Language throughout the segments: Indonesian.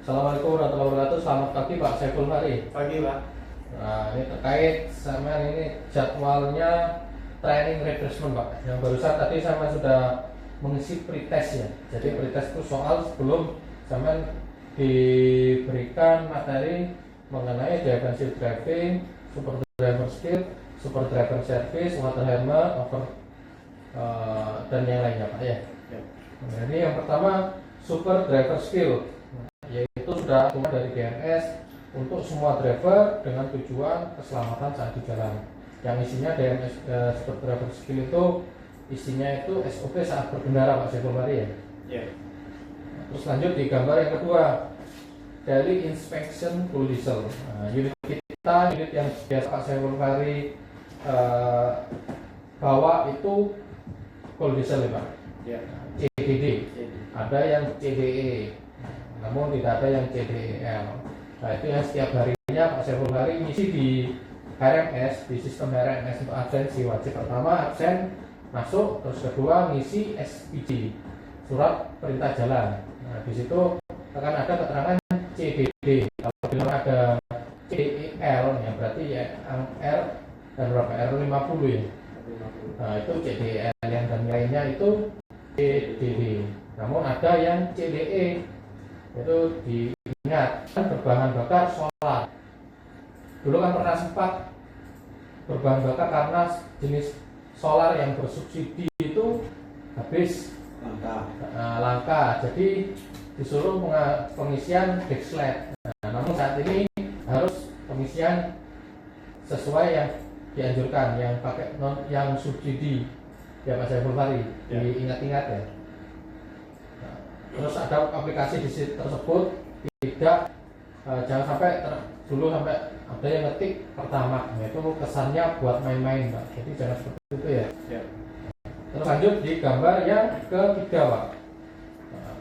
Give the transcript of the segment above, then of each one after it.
Assalamualaikum warahmatullahi wabarakatuh. Selamat pagi Pak Saiful Fahri. Pagi Pak. Nah, ini terkait sama ini jadwalnya training refreshment Pak. Yang barusan tadi sama sudah mengisi pretest ya. Jadi pretest itu soal sebelum sama diberikan materi mengenai defensive driving, super driver skill, super driver service, water hammer, dan yang lainnya Pak ya. Nah, ini yang pertama super driver skill, yaitu sudah keluar dari DMS untuk semua driver dengan tujuan keselamatan saat di jalan. Yang isinya DMS super driver skill itu isinya itu SOP saat berkendara Pak Saiful Fahri ya. Yeah. Terus lanjut di gambar yang kedua, daily inspection full diesel. Nah, unit kita, unit yang biasa Pak Saiful Fahri bawa itu full diesel ya Pak. Yeah. CDD, ada yang CDE, namun tidak ada yang CDEL. Nah itu yang setiap harinya Pak Saiful Fahri ngisi di RMS, di sistem RMS untuk absensi wajib. Pertama absen masuk, terus kedua ngisi SPG, surat perintah jalan. Nah di situ akan ada keterangan CDD. Kalau belum ada CDEL ya berarti ya R dan berapa R50 ya. Nah itu CDEL, yang dan lainnya itu CDD. Namun ada yang CDE, itu diingat berbahan bakar solar. Dulu kan pernah sempat berbahan bakar karena jenis solar yang bersubsidi itu habis langka, jadi disuruh pengisian Dexlet. Nah, namun saat ini harus pengisian sesuai yang dianjurkan, yang pakai yang subsidi ya Pak Saiful Fahri, diingat-ingat ya. Nah, terus ada aplikasi di situ tersebut tidak jangan sampai dulu sampai ada yang ngetik pertama, yaitu kesannya buat main-main Pak, jadi jangan seperti itu ya. Terus lanjut di gambar yang ketiga Pak. Nah,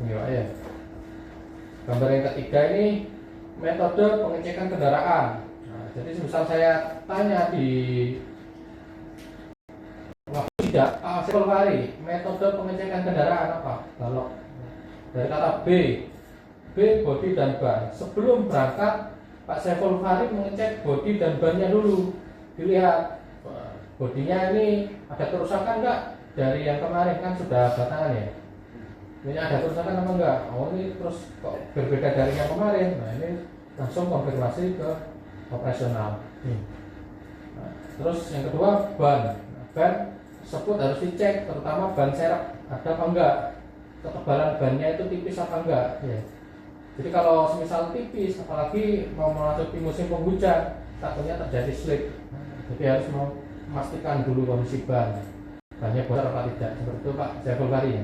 ini Pak ya. Gambar yang ketiga ini metode pengecekan kendaraan. Nah, jadi misal saya tanya di tidak, Pak Saiful Fahri, metode pengecekan kendaraan apa? Kalau dari kata B bodi dan ban. Sebelum berangkat, Pak Saiful Fahri mengecek bodi dan bannya dulu. Dilihat bodinya ini ada kerusakan enggak? Dari yang kemarin kan sudah batangan ya. Ini ada kerusakan apa enggak? Oh ini terus kok berbeda dari yang kemarin. Nah ini langsung konfirmasi ke operasional. Nah, terus yang kedua ban. Ban tersebut harus dicek, terutama ban serep ada apa enggak, ketebalan bannya itu tipis apa enggak ya. Jadi kalau semisal tipis, apalagi mau memasuki musim penghujan, takutnya terjadi slip. Jadi harus memastikan dulu kondisi bannya bocor apa tidak, seperti itu Pak Saiful Fahri ya.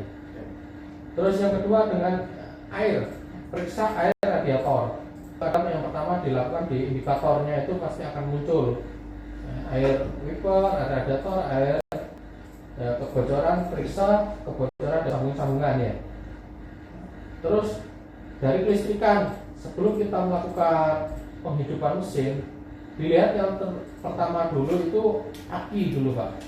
Terus yang kedua dengan air, periksa air radiator. Kadang yang pertama dilakukan di indikatornya itu pasti akan muncul air wiper, air radiator, air kebocoran, periksa kebocoran dan sambung-sambungan ya. Terus dari kelistrikan, sebelum kita melakukan penghidupan mesin, dilihat yang pertama dulu itu aki dulu Pak.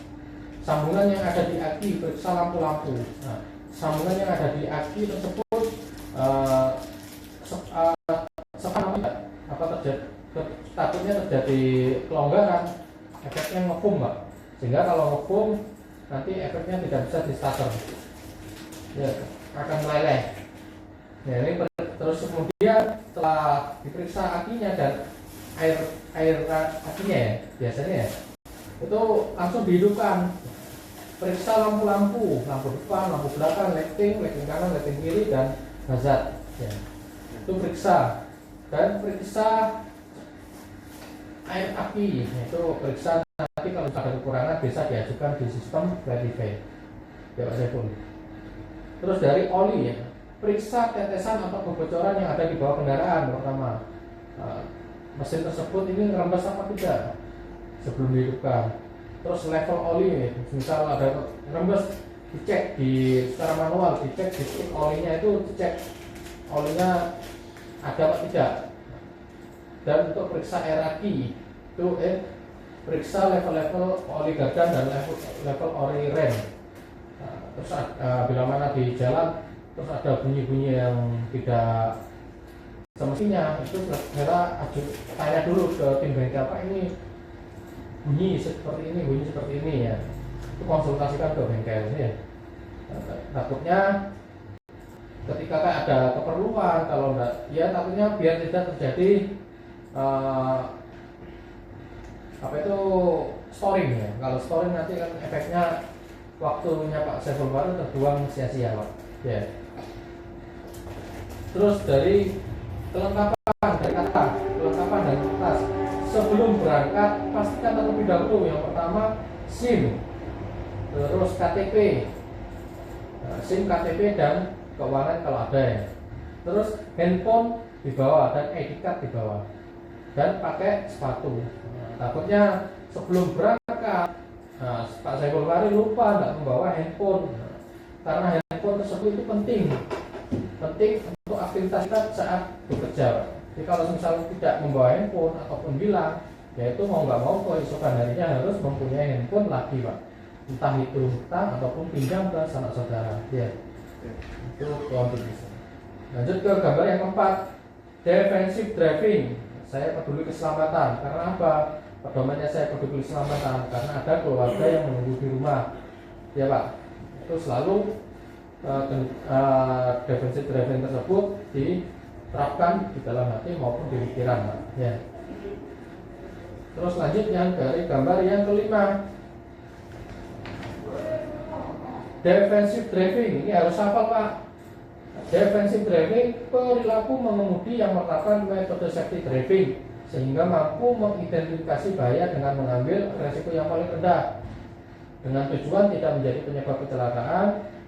Sambungan yang ada di aki, periksa lampu-lampu. Nah, sambungan yang ada di aki tersebut apa terjadi, takutnya terjadi kelonggaran, efeknya ngepung Pak. Sehingga kalau ngepung nanti efeknya tidak bisa di starter ya, akan meleleh ya. Ini terus kemudian setelah diperiksa akinya dan air akinya ya, biasanya ya itu langsung dihidupkan. Periksa lampu-lampu, lampu depan, lampu belakang, lighting kanan, lighting kiri, dan hazard ya. Itu periksa. Dan periksa air aki, itu periksa nanti kalau ada kekurangan bisa diajukan di sistem verify ya Pak Saiful. Terus dari oli ya, periksa tetesan atau kebocoran yang ada di bawah kendaraan pertama. Mesin tersebut ini ngerembes apa tidak sebelum dihidupkan. Terus level oli, misal ada ngerembes, dicek secara manual, dicek di strip olinya itu, dicek olinya ada apa tidak. Dan untuk periksa air aki itu periksa level-level oli gadan dan level oli rem. Terus bila mana di jalan terus ada bunyi-bunyi yang tidak semestinya itu segera tanya dulu ke tim bengkel, Pak, ini bunyi seperti ini ya, itu konsultasikan ke bengkel ya. Takutnya ketika ada keperluan, kalau enggak ya takutnya biar tidak terjadi storing ya. Kalau storing nanti kan efeknya waktunya Pak Saiful Bahri terbuang sia-sia, Pak ya. Terus dari kelengkapan dan tas sebelum berangkat pastikan terlebih dahulu yang pertama SIM, terus KTP, SIM, KTP dan keuangan kalau ada ya. Terus handphone dibawa dan ID card dibawa dan pakai sepatu. Takutnya sebelum berangkat Pak Saiful Bahri lupa tidak membawa handphone, karena handphone tersebut itu penting untuk aktivitas kita saat bekerja. Jadi kalau misalnya tidak membawa handphone ataupun bilang, yaitu mau nggak mau keesokan harinya harus mempunyai handphone lagi, Pak. Entah itu hutang ataupun pinjam ke sanak saudara. Ya. Itu kontribusi. Lanjut ke gambar yang keempat, defensive driving. Saya peduli keselamatan. Karena apa? Pedomannya saya peduli keselamatan karena ada keluarga yang menunggu di rumah. Ya, Pak. Itu selalu defensive driving tersebut diterapkan di dalam hati maupun di pikiran, Pak. Ya. Terus lanjut yang dari gambar yang kelima, defensive driving. Ini harus hafal, Pak. Defensive driving, perilaku mengemudi yang menerapkan metode safety driving sehingga mampu mengidentifikasi bahaya dengan mengambil resiko yang paling rendah, dengan tujuan tidak menjadi penyebab kecelakaan,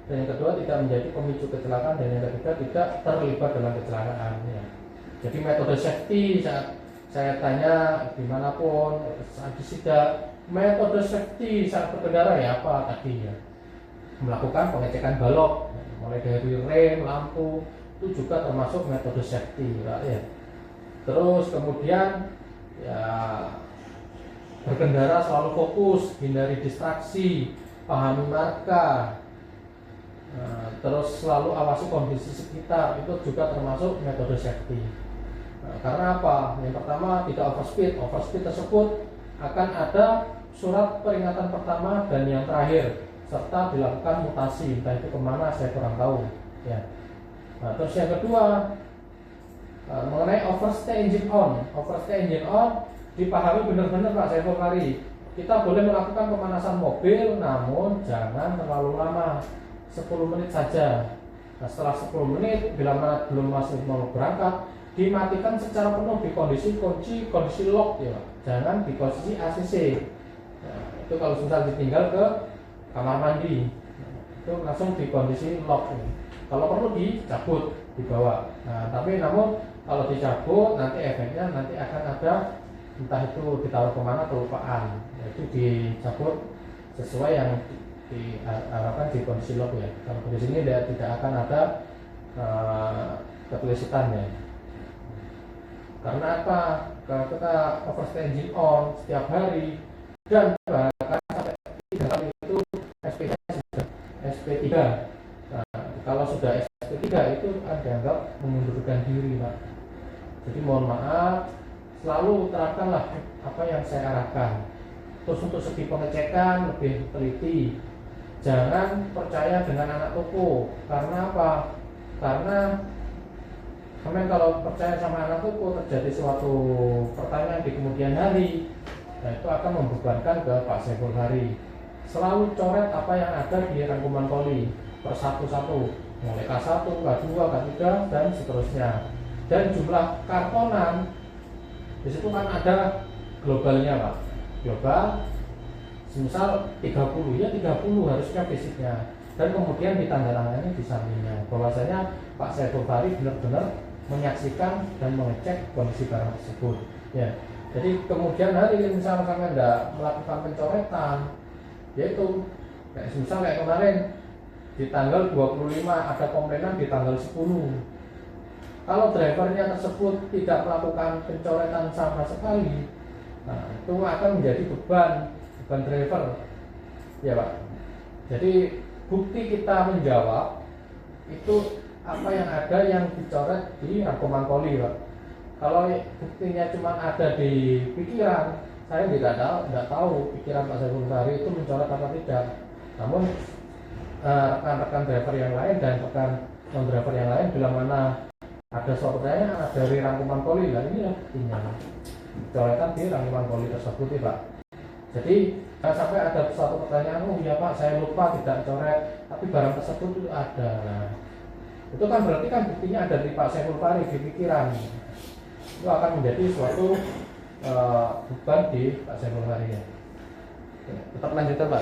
dan yang kedua tidak menjadi pemicu kecelakaan, dan yang ketiga tidak terlibat dalam kecelakaan ya. Jadi metode safety, saat saya tanya dimanapun saat disidak, metode safety saat berkendara ya apa tadi ya, melakukan pengecekan balok mulai dari rem, lampu, itu juga termasuk metode safety, Pak ya. Terus kemudian ya berkendara selalu fokus, hindari distraksi, pahami marka, terus selalu awasi kondisi sekitar, itu juga termasuk metode safety. Karena apa? Yang pertama tidak overspeed tersebut akan ada surat peringatan pertama dan yang terakhir, serta dilakukan mutasi, entah itu kemana saya kurang tahu ya. Terus yang kedua, mengenai overstay engine on dipahami benar-benar Pak Saiful Bahri. Kita boleh melakukan pemanasan mobil, namun jangan terlalu lama, 10 menit saja. Nah, setelah 10 menit bila mana belum masih mau berangkat, dimatikan secara penuh di kondisi kunci, kondisi lock ya Pak. Jangan di posisi ACC. Nah, itu kalau misal ditinggal ke kamar mandi, itu langsung di kondisi lock. Kalau perlu dicabut, dibawa. Nah, tapi namun kalau dicabut nanti efeknya nanti akan ada, entah itu ditaruh kemana kelupaan, yaitu dicabut sesuai yang diharapkan di kondisi lock ya. Kalau kondisi ini tidak akan ada ketelisitannya. Karena apa? Kita overstay engine on setiap hari dan bahkan sampai 3 kali itu SP3. Nah, kalau sudah SP3 itu dianggap mengundurkan diri, Pak. Jadi mohon maaf, selalu terapkanlah apa yang saya arahkan. Terus untuk segi pengecekan lebih teliti. Jangan percaya dengan anak toko. Karena apa? Karena kalau percaya sama anak toko, terjadi suatu pertanyaan di kemudian hari, nah itu akan membebankan ke Pak Saiful Bahri. Selalu coret apa yang ada di rangkuman poli per satu-satu, mulai K1, K2, K3 dan seterusnya. Dan jumlah kartonan di situ kan ada globalnya, Pak. Global semisal 30 ya 30 harusnya fisiknya, dan kemudian ditandatangani di sampingnya bahwasanya Pak Saiful Bahri benar-benar menyaksikan dan mengecek kondisi barang tersebut ya. Jadi kemudian hari misalnya kami tidak melakukan pencoretan, yaitu kayak kemarin di tanggal 25 ada komplainan di tanggal 10, kalau drivernya tersebut tidak melakukan pencoretan sama sekali, nah itu akan menjadi beban driver ya Pak. Jadi bukti kita menjawab itu apa yang ada yang dicoret di rangkuman poli, Pak. Kalau buktinya cuma ada di pikiran, saya tidak tahu pikiran Pak Saiful Bahri itu mencoret apa tidak. Namun rekan-rekan driver yang lain dan rekan non-driver yang lain bila mana ada suatu pertanyaan dari rangkuman poli, lah ini ya buktinya coretan di rangkuman poli tersebut ya Pak. Jadi sampai ada suatu pertanyaan, oh iya Pak saya lupa tidak coret, tapi barang tersebut itu ada. Nah, itu kan berarti kan buktinya ada di Pak Saiful Bahri di pikiran. Itu akan menjadi suatu beban di Pak Saiful Bahri ya. Tetap lanjutkan Pak.